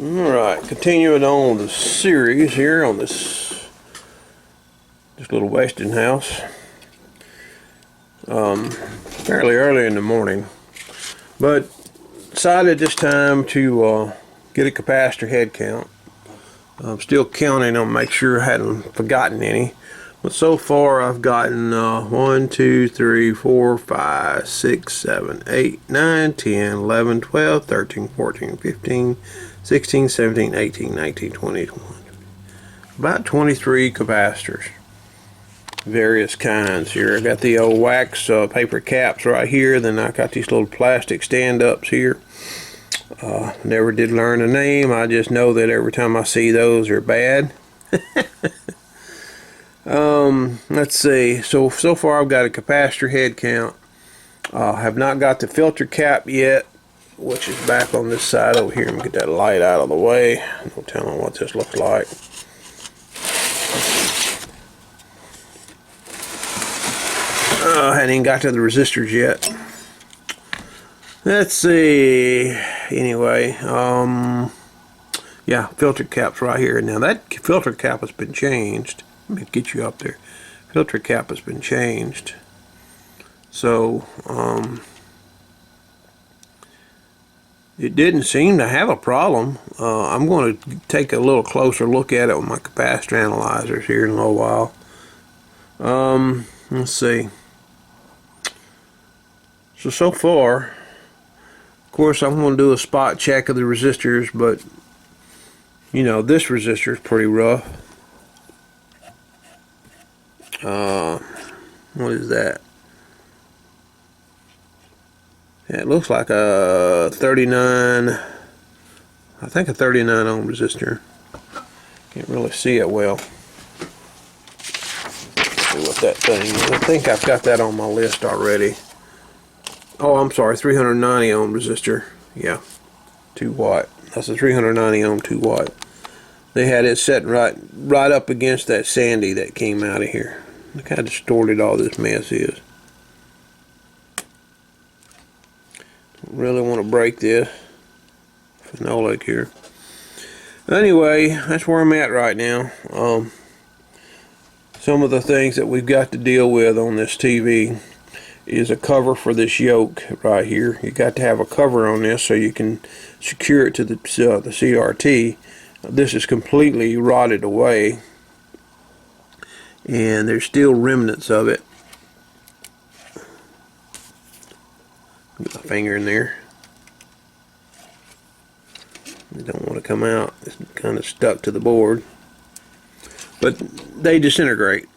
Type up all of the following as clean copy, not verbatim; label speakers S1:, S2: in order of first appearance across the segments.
S1: Alright, continuing on the series here on this little Westinghouse. Fairly early in the morning, but decided this time to get a capacitor head count. I'm still counting on make sure I hadn't forgotten any, but so far I've gotten 1, 2, 3, 4, 5, 6, 7, 8, 9, 10, 11, 12, 13, 14, 15, 16, 17, 18, 19, 20, 21. About 23 capacitors. Various kinds here. I got the old wax paper caps right here. Then I got these little plastic stand-ups here. Never did learn a name. I just know that every time I see those, they're bad. Let's see. So far I've got a capacitor head count. Have not got the filter cap yet, which is back on this side over here. Let me get that light out of the way. No telling what this looks like. I hadn't even got to the resistors yet. Let's see. Anyway, yeah, filter cap's right here. Now that filter cap has been changed. Let me get you up there. Filter cap has been changed. So, it didn't seem to have a problem. I'm going to take a little closer look at it with my capacitor analyzers here in a little while. Let's see. So far, of course, I'm going to do a spot check of the resistors, but you know, this resistor is pretty rough. What is that? Yeah, it looks like a 39, I think a 39 ohm resistor. Can't really see it well. Let's see what that thing is. I think I've got that on my list already. Oh, I'm sorry, 390 ohm resistor. Yeah, 2 watt. That's a 390 ohm 2 watt. They had it set right up against that Sandy that came out of here. Look how distorted all this mess is. Really want to break this phenolic here. Anyway, that's where I'm at right now. Some of the things that we've got to deal with on this TV is a cover for this yoke right here. You got to have a cover on this so you can secure it to the CRT. This is completely rotted away, and there's still remnants of it. Get my finger in there. They don't want to come out. It's kind of stuck to the board, but they disintegrate.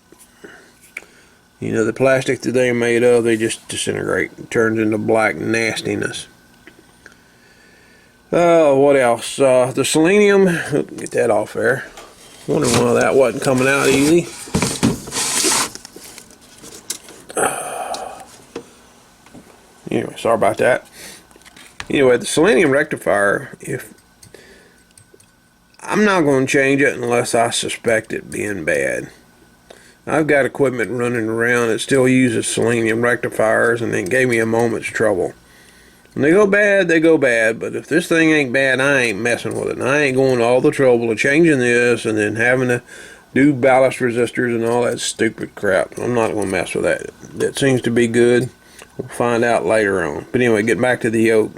S1: You know, the plastic that they're made of, they just disintegrate. It turns into black nastiness. What else? The selenium. Get that off there. Wondering why that wasn't coming out easy. Anyway, sorry about that. Anyway, the selenium rectifier, I'm not going to change it unless I suspect it being bad. I've got equipment running around that still uses selenium rectifiers, and it gave me a moment's trouble. When they go bad, they go bad, but if this thing ain't bad, I ain't messing with it. And I ain't going to all the trouble of changing this and then having to do ballast resistors and all that stupid crap. I'm not going to mess with that. That seems to be good. We'll find out later on. But anyway, get back to the yoke.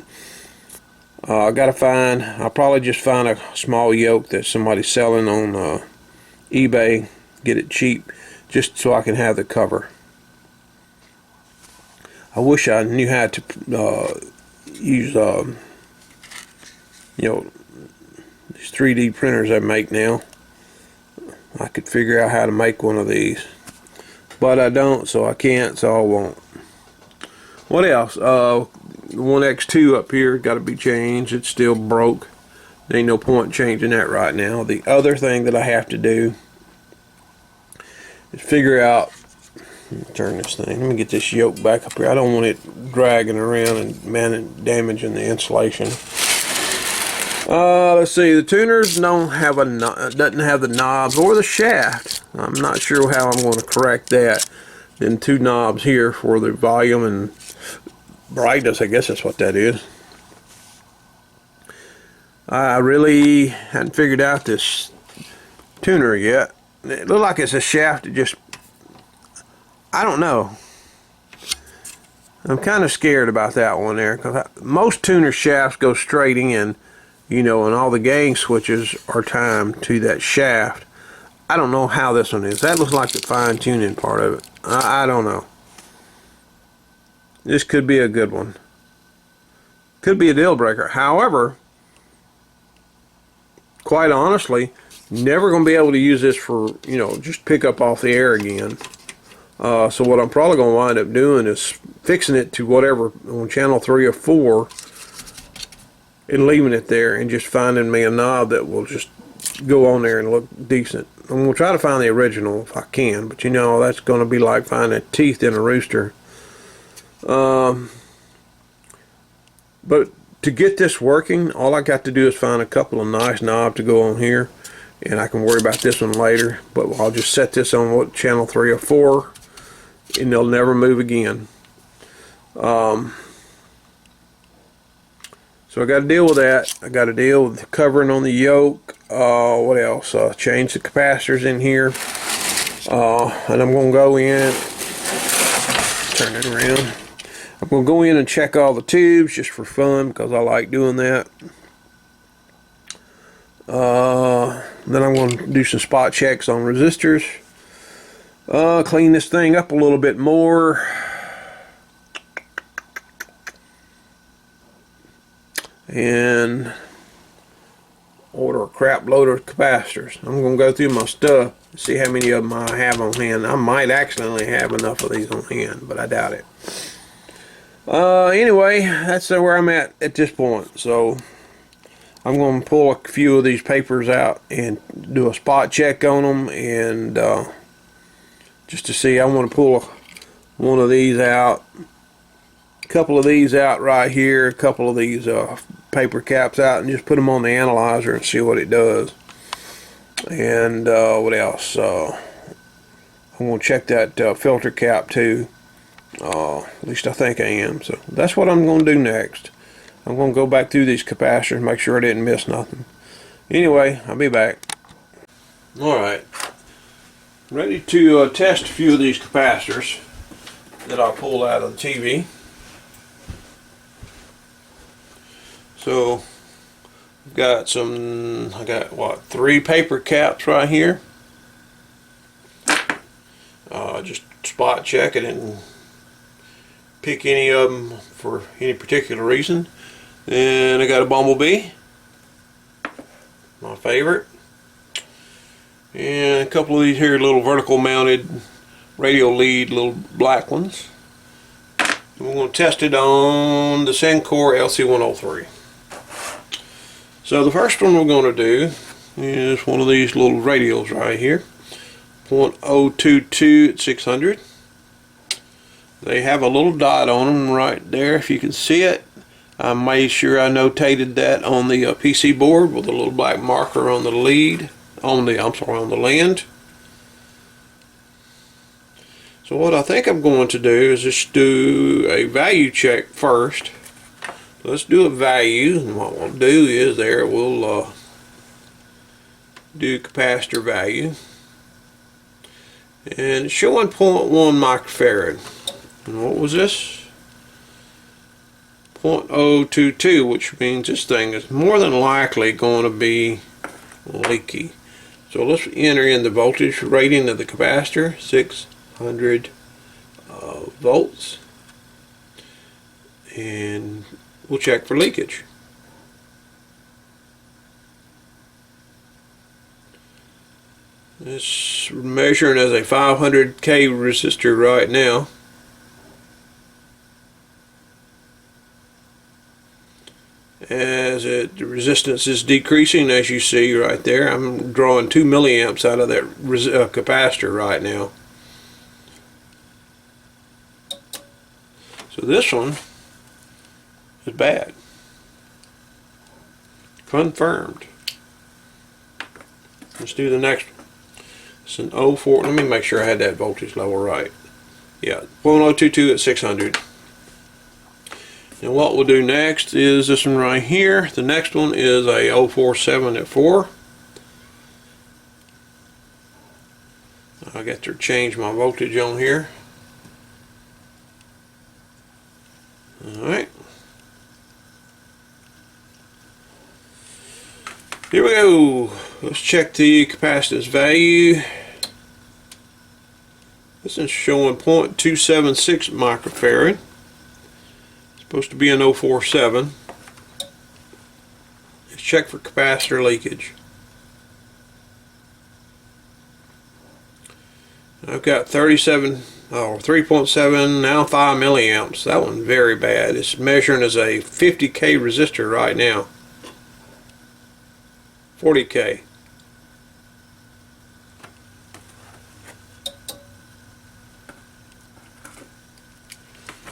S1: I'll probably just find a small yoke that somebody's selling on eBay. Get it cheap, just so I can have the cover. I wish I knew how to use, you know, these 3D printers I make now. I could figure out how to make one of these, but I don't, so I can't, so I won't. What else? The 1X2 up here got to be changed. It's still broke. There ain't no point in changing that right now. The other thing that I have to do is figure out, turn this thing, let me get this yoke back up here. I don't want it dragging around and damaging the insulation. Let's see, the tuners doesn't have the knobs or the shaft. I'm not sure how I'm going to correct that. Then 2 knobs here for the volume and brightness, I guess that's what that is. I really hadn't figured out this tuner yet. It looked like it's a shaft that just, I don't know. I'm kind of scared about that one there, because most tuner shafts go straight in, you know, and all the gain switches are timed to that shaft. I don't know how this one is. That looks like the fine tuning part of it. I don't know. This could be a good one. Could be a deal breaker. However, quite honestly, never going to be able to use this for, you know, just pick up off the air again. So what I'm probably going to wind up doing is fixing it to whatever on channel 3 or 4 and leaving it there and just finding me a knob that will just go on there and look decent. I'm going to try to find the original if I can, but you know, that's going to be like finding teeth in a rooster. But to get this working, all I got to do is find a couple of nice knobs to go on here, and I can worry about this one later. But I'll just set this on what, channel 3 or 4, and they'll never move again. So I got to deal with that. I got to deal with the covering on the yoke. What else? Change the capacitors in here, and I'm going to go in. Turn it around. I'm going to go in and check all the tubes just for fun, because I like doing that. Then I'm going to do some spot checks on resistors. Clean this thing up a little bit more. And order a crap load of capacitors. I'm going to go through my stuff, see how many of them I have on hand. I might accidentally have enough of these on hand, but I doubt it. Anyway, that's where I'm at this point. So I'm going to pull a few of these papers out and do a spot check on them, and just to see. I want to pull one of these out, a couple of these out right here, a couple of these paper caps out, and just put them on the analyzer and see what it does. And what else? I'm going to check that filter cap too. At least I think I am. So that's what I'm going to do next. I'm going to go back through these capacitors, make sure I didn't miss nothing. Anyway, I'll be back. Alright, ready to test a few of these capacitors that I pulled out of the TV. So I've got I got what, 3 paper caps right here. Just spot check it and pick any of them for any particular reason. Then I got a bumblebee, my favorite, and a couple of these here little vertical mounted radio lead little black ones. And we're going to test it on the Sencor LC103. So the first one we're going to do is one of these little radios right here, 0.022 at 600. They have a little dot on them right there, if you can see it. I made sure I notated that on the PC board with a little black marker on the lead, on the land. So what I think I'm going to do is just do a value check first. Let's do a value, and what we'll do is we'll do capacitor value, and it's showing 0.1 microfarad. And what was this? 0.022, which means this thing is more than likely going to be leaky. So let's enter in the voltage rating of the capacitor, 600 volts, and we'll check for leakage. It's measuring as a 500K resistor right now. As the resistance is decreasing, as you see right there, I'm drawing 2 milliamps out of that capacitor right now. So this one is bad. Confirmed. Let's do the next one. It's an 04. Let me make sure I had that voltage level right. Yeah, 0.022 at 600. And what we'll do next is this one right here. The next one is a 047 at 4. I got to change my voltage on here. Alright. Here we go. Let's check the capacitance value. This is showing 0.276 microfarad. It's supposed to be an 047. Let's check for capacitor leakage. I've got 3.7, now 5 milliamps. That one's very bad. It's measuring as a 50K resistor right now. 40K.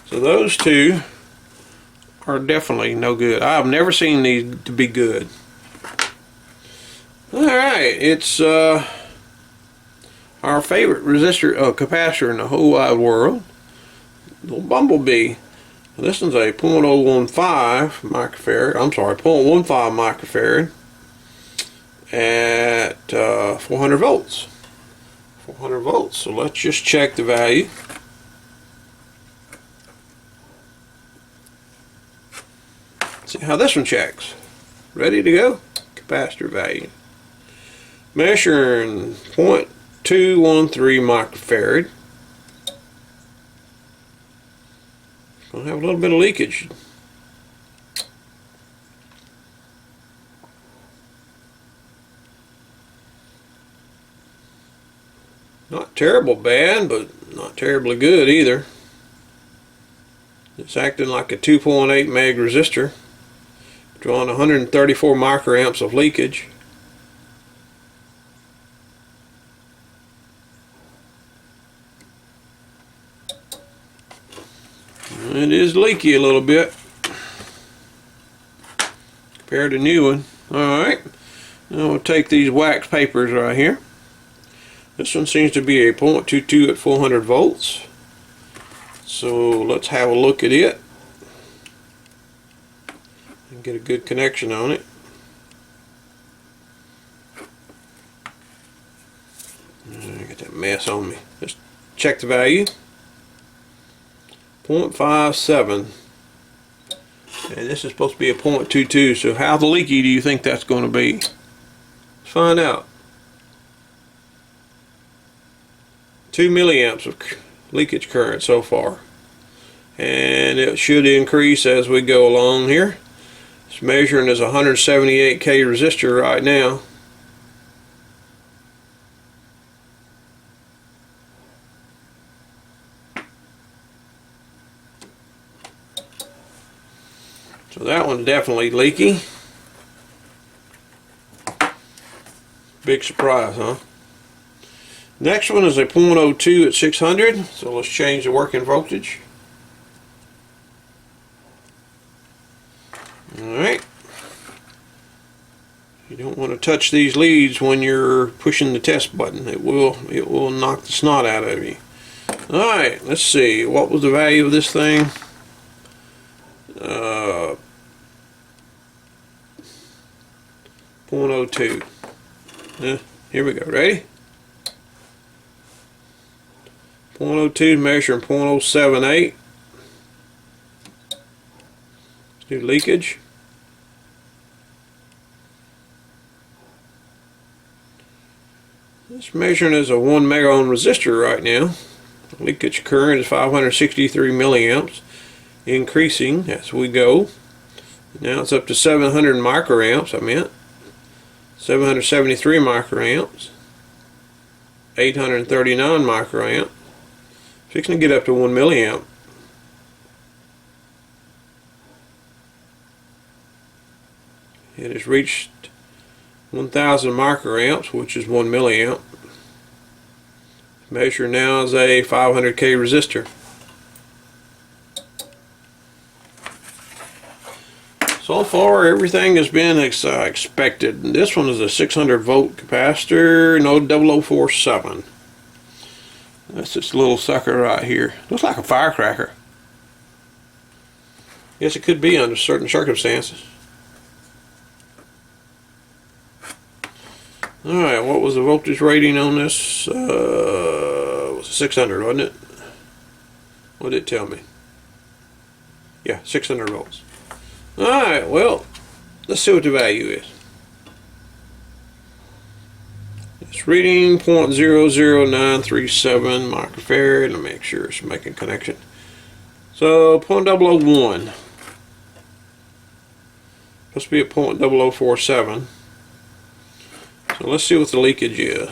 S1: So those two are definitely no good. I've never seen these to be good. Alright, it's our favorite resistor, capacitor in the whole wide world. Little Bumblebee. This one's a 0.015 microfarad. I'm sorry, 0.15 microfarad at 400 volts. 400 volts. So let's just check the value. See how this one checks. Ready to go. Capacitor value. Measuring 0.213 microfarad. Gonna have a little bit of leakage. Not terrible bad, but not terribly good either. It's acting like a 2.8 meg resistor, drawing 134 microamps of leakage. It is leaky a little bit compared to new one. Alright, now we'll take these wax papers right here. This one seems to be a 0.22 at 400 volts. So let's have a look at it and get a good connection on it. I got that mess on me. Let's check the value. 0.57. And this is supposed to be a 0.22. So how leaky do you think that's going to be? Let's find out. 2 milliamps of leakage current so far, and it should increase as we go along here. It's measuring as a 178K resistor right now. So that one's definitely leaky. Big surprise, huh? Next one is a 0.02 at 600, so let's change the working voltage. Alright. You don't want to touch these leads when you're pushing the test button. It will knock the snot out of you. Alright, let's see. What was the value of this thing? 0.02. Here we go. Ready? 0.02 measuring 0.078. Let's do leakage. It's measuring as a 1 mega ohm resistor right now. Leakage current is 563 milliamps, increasing as we go. Now it's up to 700 microamps. 773 microamps, 839 microamp. Fixing to get up to 1 milliamp. It has reached 1000 microamps, which is 1 milliamp. Measure now as a 500K resistor. So far everything has been as expected. This one is a 600 volt capacitor, no 0047. That's this little sucker right here. Looks like a firecracker. Yes, it could be under certain circumstances. Alright, what was the voltage rating on this? It was 600, wasn't it? What did it tell me? Yeah, 600 volts. Alright, well, let's see what the value is. It's reading 0.00937 microfarad. Let me make sure it's making connection. So 0.001. Supposed to be at 0.0047. So let's see what the leakage is.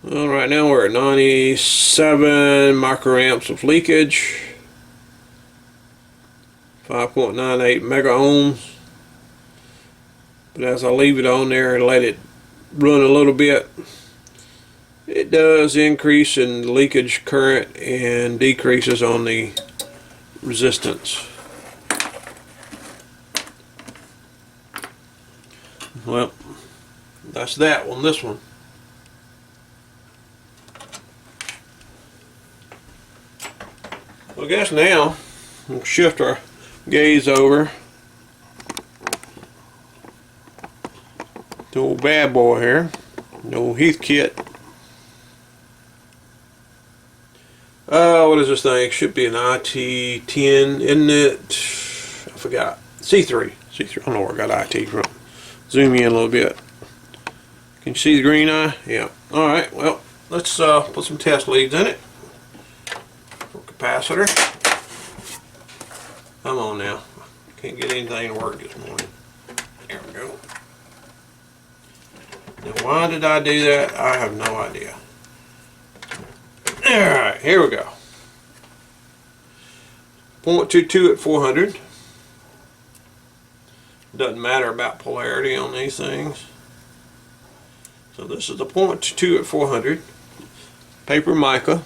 S1: Well, right now we're at 97 microamps of leakage, 5.98 mega ohms. But as I leave it on there and let it run a little bit, it does increase in the leakage current and decreases on the resistance. Well, that's that one. This one. Well, I guess now we'll shift our gaze over to old bad boy here, the old Heathkit. What is this thing? Should be an IT10, isn't it? I forgot. C3. I don't know where I got IT from. Zoom in a little bit. Can you see the green eye? Yeah. Alright, well, let's put some test leads in it. Capacitor. Come on now. Can't get anything to work this morning. There we go. Now why did I do that? I have no idea. Alright, here we go. 0.22 at 400. Doesn't matter about polarity on these things. So this is the 0.22 at 400. Paper mica.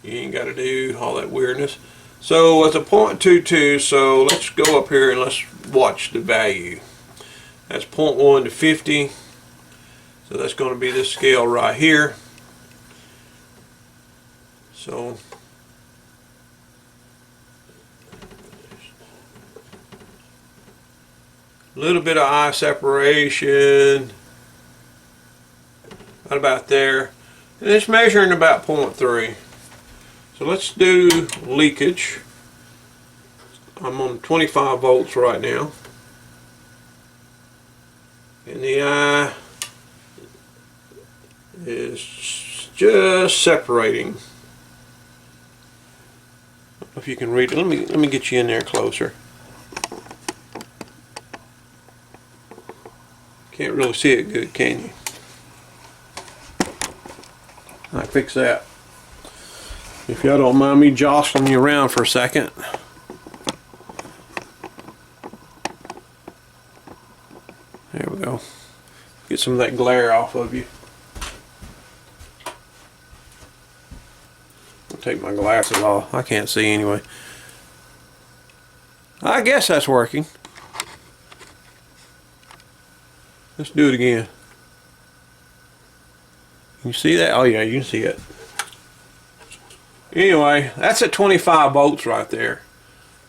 S1: You ain't got to do all that weirdness. So it's a 0.22, so let's go up here and let's watch the value. That's 0.1 to 50. So that's going to be this scale right here. So a little bit of eye separation. Right about there. And it's measuring about 0.3. So let's do leakage. I'm on 25 volts right now. And the eye is just separating. I don't know if you can read it. Let me get you in there closer. Can't really see it good, can you? Alright, fix that. If y'all don't mind me jostling you around for a second. There we go. Get some of that glare off of you. I'll take my glasses off. I can't see anyway. I guess that's working. Let's do it again. Can you see that? Oh yeah, you can see it. Anyway, that's at 25 volts right there.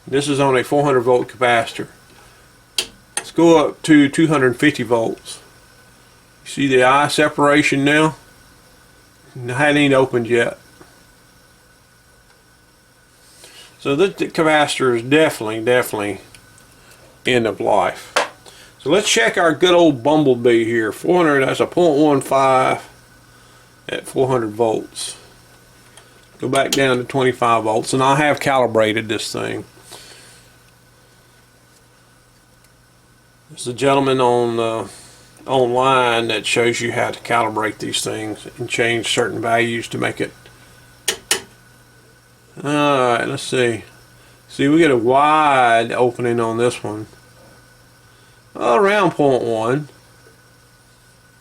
S1: This is on a 400 volt capacitor. Let's go up to 250 volts. You see the eye separation now? It hadn't even opened yet. So this capacitor is definitely end of life. So let's check our good old Bumblebee here. 400, that's a 0.15 at 400 volts. Go back down to 25 volts, and I have calibrated this thing. There's a gentleman on online that shows you how to calibrate these things and change certain values to make it. Alright, let's see. See, we get a wide opening on this one. Around 0.1.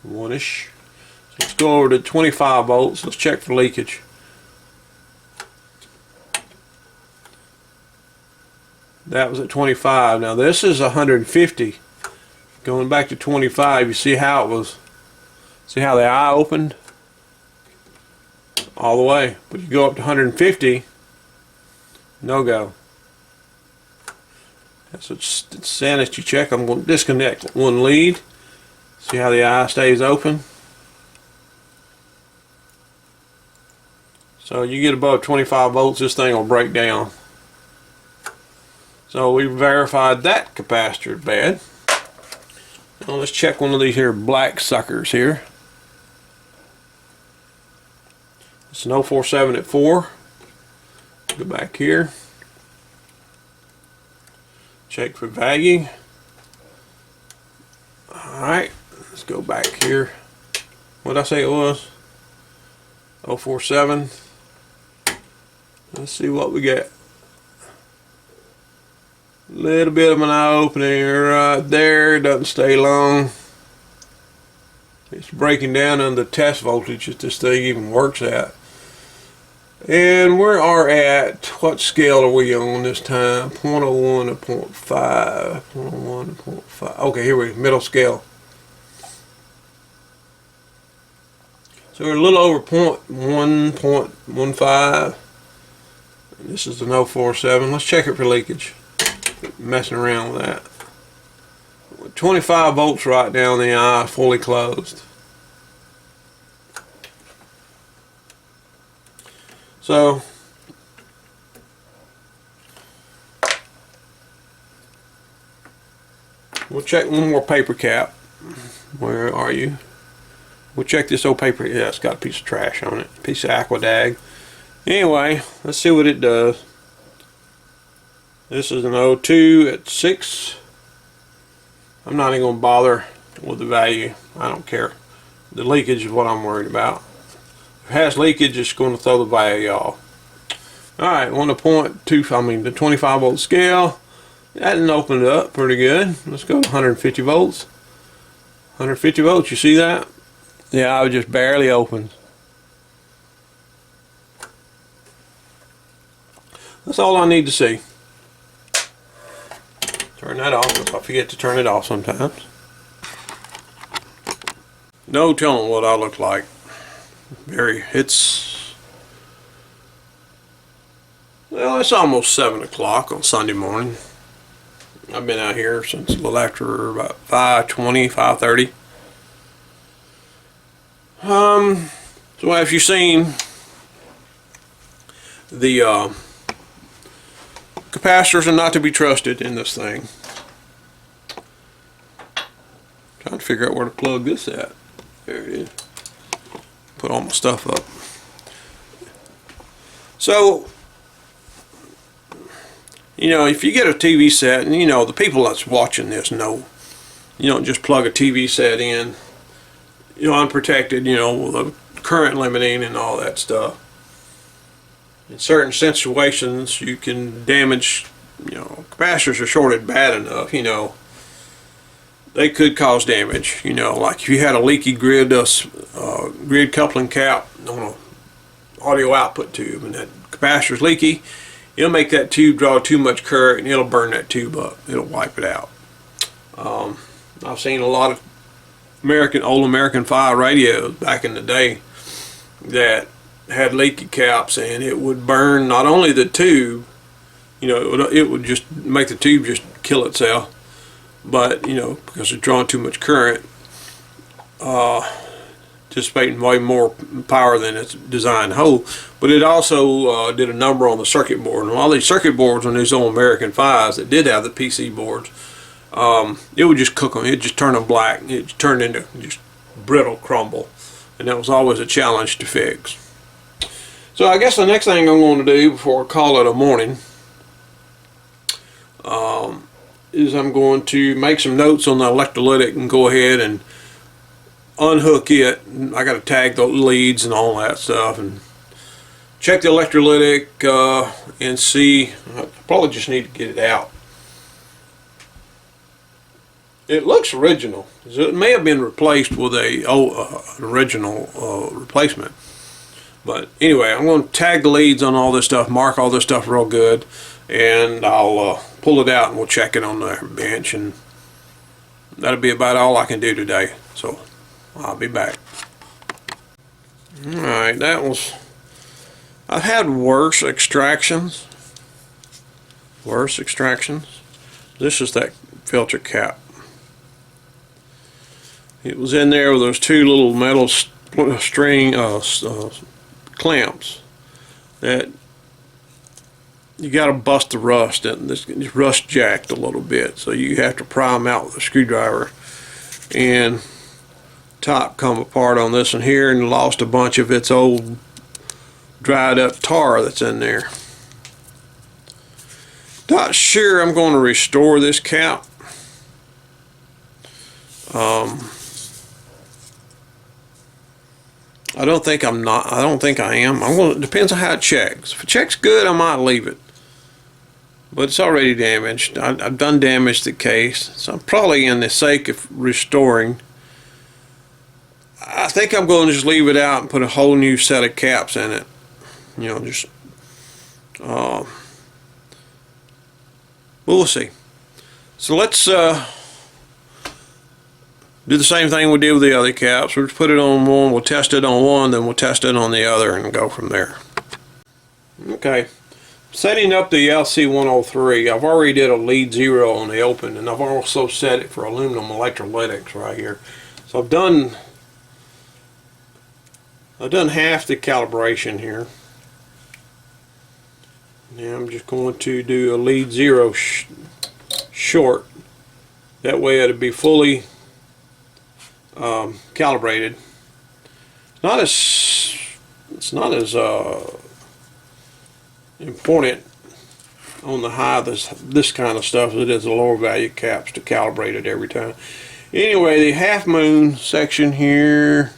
S1: One-ish. So let's go over to 25 volts. Let's check for leakage. That was at 25. Now this is 150. Going back to 25, you see how it was. See how the eye opened all the way. But you go up to 150, no go. That's what it's sanity check. I'm going to disconnect one lead. See how the eye stays open. So you get above 25 volts, this thing will break down. So we verified that capacitor is bad. Now let's check one of these here black suckers here. It's an 047 at 4. Go back here. Check for value. Alright, let's go back here. What did I say it was? 047. Let's see what we get. Little bit of an eye opening right there. Doesn't stay long. It's breaking down under the test voltage that this thing even works at. And we are at, what scale are we on this time? 0.01 to 0.5. 0.01 to 0.5. Okay, here we go. Middle scale. So we're a little over 0.15. This is an 047. Let's check it for leakage. Messing around with that. 25 volts right down the eye, fully closed. So we'll check one more paper cap. Where are you? We'll check this old paper. Yeah, it's got a piece of trash on it. A piece of Aquadag. Anyway, let's see what it does. This is an 02 at 6. I'm not even going to bother with the value. I don't care. The leakage is what I'm worried about. If it has leakage, it's going to throw the value off. Alright, on the the 25 volt scale. That didn't open up pretty good. Let's go to 150 volts. 150 volts, you see that? Yeah, I was just barely open. That's all I need to see. Turn that off, because I forget to turn it off sometimes. No telling what I look like. Well, it's almost 7 o'clock on Sunday morning. I've been out here since a little after about 5:20, 5:30. So as you've seen, the capacitors are not to be trusted in this thing. Trying to figure out where to plug this at. There it is. Put all my stuff up. So, you know, if you get a TV set, and you know, the people that's watching this know, you don't just plug a TV set in, you know, unprotected, you know, with the current limiting and all that stuff. In certain situations, you can damage, you know, capacitors are shorted bad enough, you know, they could cause damage, you know, like if you had a leaky grid coupling cap on an audio output tube and that capacitor's leaky, it'll make that tube draw too much current and it'll burn that tube up. It'll wipe it out. I've seen a lot of old American 5 radios back in the day that had leaky caps, and it would burn not only the tube, you know, it would just make the tube just kill itself, but you know, because it's drawing too much current, dissipating way more power than it's designed to hold. But it also did a number on the circuit board, and all these circuit boards on these old American 5s that did have the PC boards, it would just cook them. It just turned them black. It turned into just brittle crumble, and that was always a challenge to fix. So I guess the next thing I'm going to do before I call it a morning is I'm going to make some notes on the electrolytic and go ahead and unhook it. I got to tag the leads and all that stuff and check the electrolytic and see. I probably just need to get it out. It looks original. It may have been replaced with an original replacement. But anyway, I'm going to tag the leads on all this stuff, mark all this stuff real good, and I'll pull it out and we'll check it on the bench, and that'll be about all I can do today. So I'll be back. Alright, that was, I've had worse extractions. This is that filter cap. It was in there with those two little metal string clamps that you got to bust the rust, and this rust jacked a little bit, so you have to pry them out with a screwdriver. And top come apart on this one here, and lost a bunch of its old dried up tar that's in there. Not sure I'm going to restore this cap. I don't think I am. It depends on how it checks. If it checks good, I might leave it. But it's already damaged. I've done damage to the case, so I'm probably, in the sake of restoring, I think I'm going to just leave it out and put a whole new set of caps in it. You know, just we'll see. So let's do the same thing we did with the other caps. We'll just put it on one, we'll test it on one, then we'll test it on the other and go from there. Okay, setting up the LC103, I've already did a lead 0 on the open, and I've also set it for aluminum electrolytics right here. So I've done half the calibration here. Now I'm just going to do a lead 0 short. That way it'll be fully calibrated. It's not as important on the high this kind of stuff as it is the lower value caps to calibrate it every time. Anyway, the half moon section here,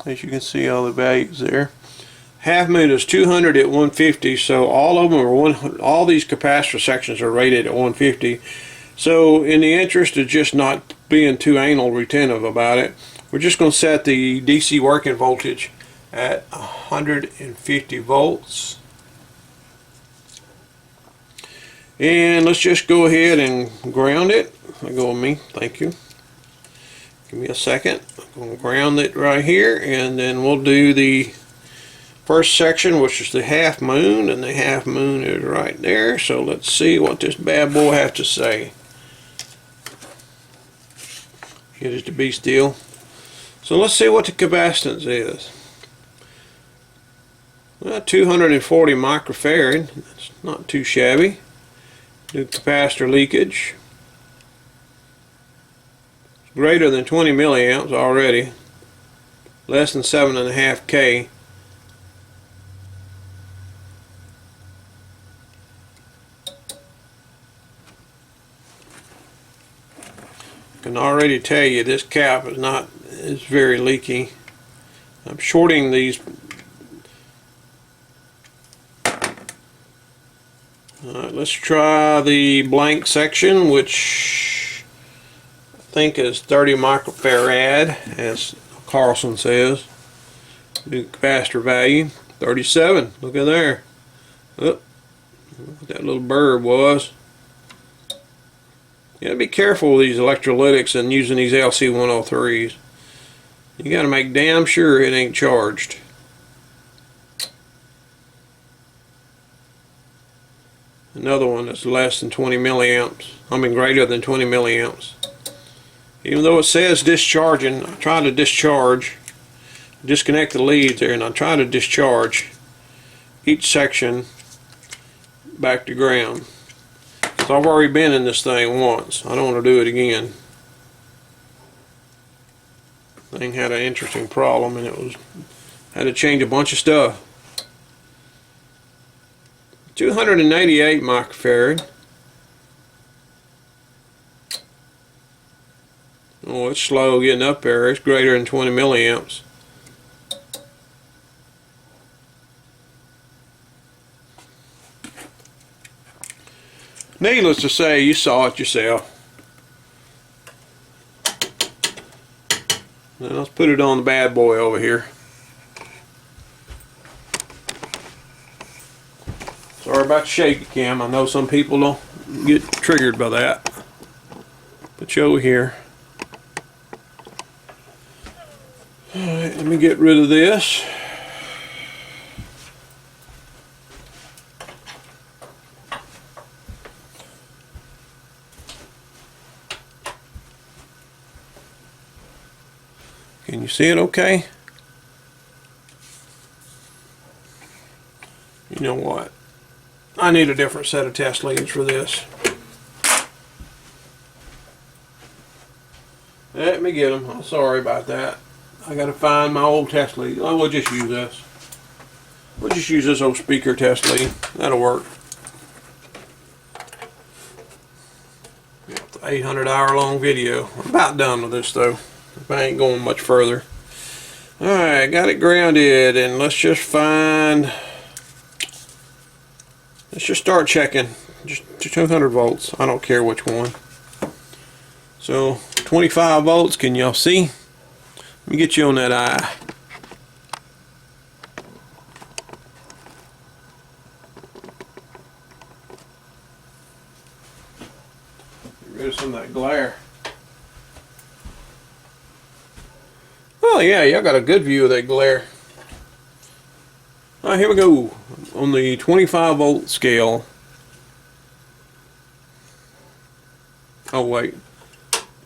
S1: as you can see all the values there. Half moon is 200 at 150, so all of them are all these capacitor sections are rated at 150. So in the interest of just not being too anal retentive about it, we're just going to set the DC working voltage at 150 volts. And let's just go ahead and ground it. I'll go with me, thank you. Give me a second. I'm going to ground it right here, and then we'll do the first section, which is the half moon, and the half moon is right there. So let's see what this bad boy has to say. Get it to be still. So let's see what the capacitance is. Well, 240 microfarad. That's not too shabby. Do capacitor leakage. It's greater than 20 milliamps already. Less than 7.5 K. I can already tell you this cap is very leaky. I'm shorting these. Alright, let's try the blank section, which I think is 30 microfarad, as Carlson says. The capacitor value 37. Look at there. Look what that little bird was. You gotta be careful with these electrolytics and using these LC103s. You gotta make damn sure it ain't charged. Another one that's less than 20 milliamps. I mean greater than 20 milliamps. Even though it says discharging, I try to discharge, disconnect the leads there, and I try to discharge each section back to ground. So I've already been in this thing once. I don't want to do it again. Thing had an interesting problem, and had to change a bunch of stuff. 288 microfarad. Oh, it's slow getting up there. It's greater than 20 milliamps. Needless to say, you saw it yourself. Now let's put it on the bad boy over here. Sorry about the shaky cam. I know some people don't get triggered by that. But you over here. Alright, let me get rid of this. Can you see it okay? You know what? I need a different set of test leads for this. Let me get them. I'm sorry about that. I gotta find my old test lead. Oh, we'll just use this. We'll just use this old speaker test lead. That'll work. 800-hour long video. I'm about done with this though. I ain't going much further. Alright, got it grounded, and let's just start checking. Just 200 volts. I don't care which one. So 25 volts, can y'all see? Let me get you on that eye. Get rid of some of that glare. Oh yeah, y'all got a good view of that glare. Alright, here we go. On the 25 volt scale. Oh wait,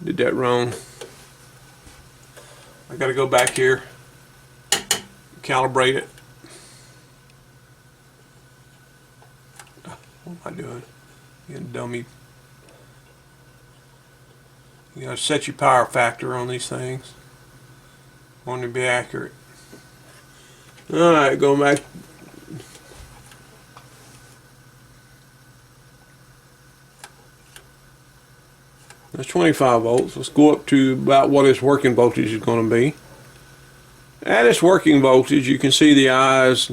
S1: did that wrong. I gotta go back here, calibrate it. What am I doing? You dummy. You gotta set your power factor on these things. Want to be accurate. Alright, going back. That's 25 volts. Let's go up to about what its working voltage is going to be. At its working voltage, you can see the eyes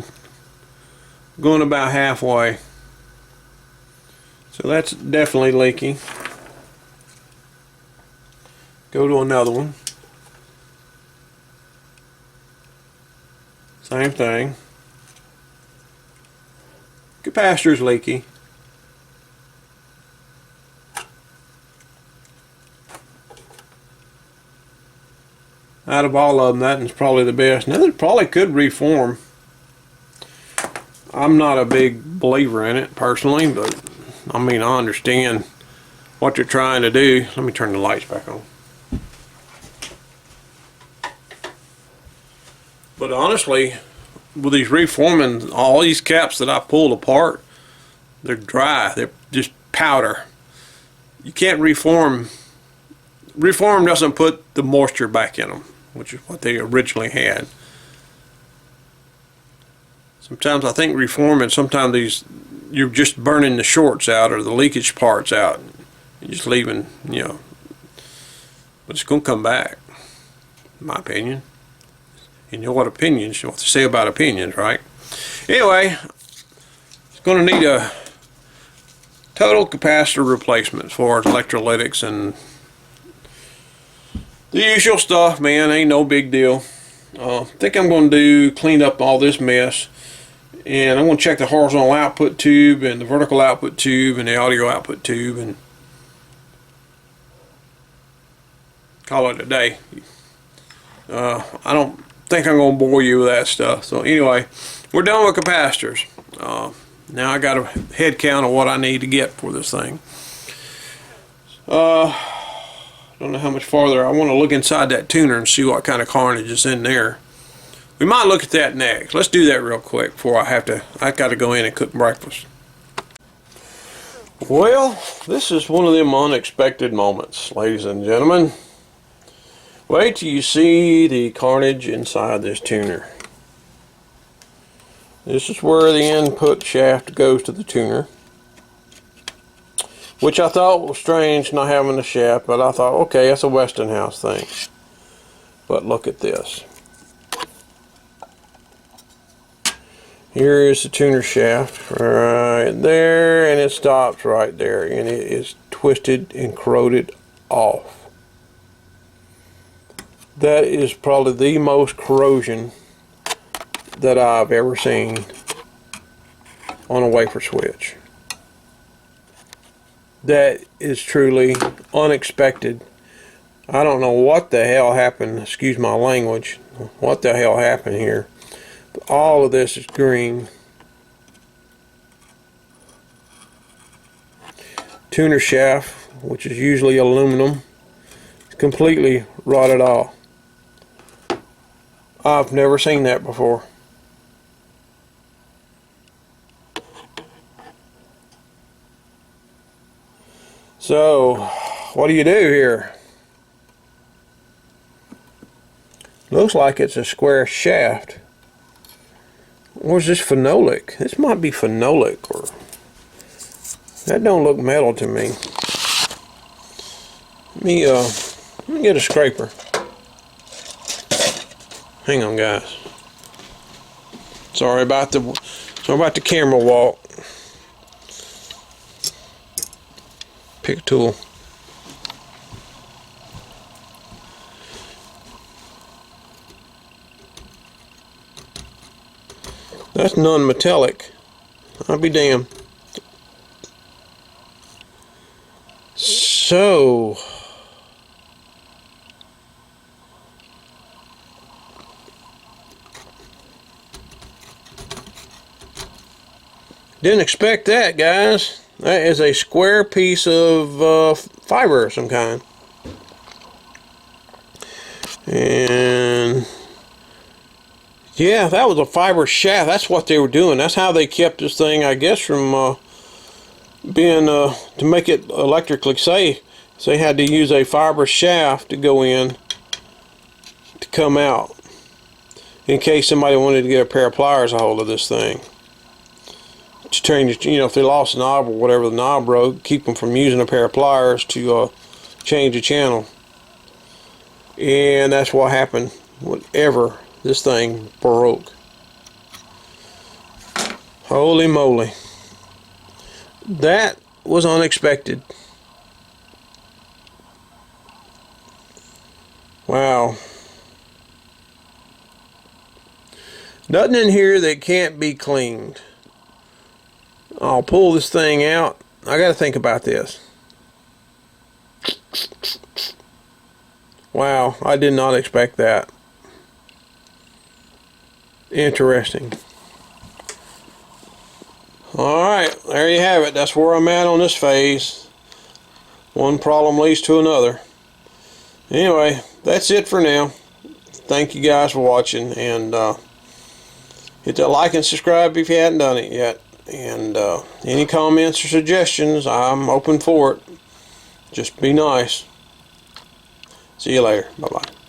S1: going about halfway. So that's definitely leaking. Go to another one. Same thing. Capacitor's leaky. Out of all of them, that one's probably the best. Now, it probably could reform. I'm not a big believer in it personally, but I mean, I understand what you're trying to do. Let me turn the lights back on. But honestly, with these reforming, all these caps that I pulled apart, they're dry. They're just powder. You can't reform. Reform doesn't put the moisture back in them, which is what they originally had. Sometimes I think reforming, sometimes you're just burning the shorts out or the leakage parts out. You're just leaving, you know. But it's going to come back, in my opinion. You know what opinions, what to say about opinions, right? Anyway, it's going to need a total capacitor replacement for electrolytics and the usual stuff, man. Ain't no big deal. I think I'm going to clean up all this mess, and I'm going to check the horizontal output tube and the vertical output tube and the audio output tube and call it a day. I don't think I'm going to bore you with that stuff. So anyway, we're done with capacitors. Now I got a head count of what I need to get for this thing. Don't know how much farther. I want to look inside that tuner and see what kind of carnage is in there. We might look at that next. Let's do that real quick before I got to go in and cook breakfast. Well, this is one of them unexpected moments, ladies and gentlemen. Wait till you see the carnage inside this tuner. This is where the input shaft goes to the tuner, which I thought was strange not having a shaft, but I thought, okay, that's a Westinghouse thing. But look at this. Here is the tuner shaft right there, and it stops right there, and it is twisted and corroded off. That is probably the most corrosion that I've ever seen on a wafer switch. That is truly unexpected. I don't know what the hell happened, excuse my language, what the hell happened here. But all of this is green. Tuner shaft, which is usually aluminum, is completely rotted off. I've never seen that before. So, what do you do here? Looks like it's a square shaft. Or is this phenolic? This might be phenolic, or that don't look metal to me. Let me get a scraper. Hang on, guys. Sorry about the camera walk. Pick a tool. That's non-metallic. I'll be damned. So, didn't expect that, guys. That is a square piece of fiber of some kind. And yeah, that was a fiber shaft. That's what they were doing. That's how they kept this thing, I guess, from being to make it electrically safe. So they had to use a fiber shaft to go in to come out, in case somebody wanted to get a pair of pliers a hold of this thing. To change, you know, if they lost a knob or whatever, the knob broke, keep them from using a pair of pliers to change the channel. And that's what happened whenever this thing broke. Holy moly. That was unexpected. Wow. Nothing in here that can't be cleaned. I'll pull this thing out. I got to think about this. Wow, I did not expect that. Interesting. Alright, there you have it. That's where I'm at on this phase. One problem leads to another. Anyway, that's it for now. Thank you guys for watching, and hit that like and subscribe if you hadn't done it yet. And any comments or suggestions, I'm open for it. Just be nice. See you later. Bye-bye.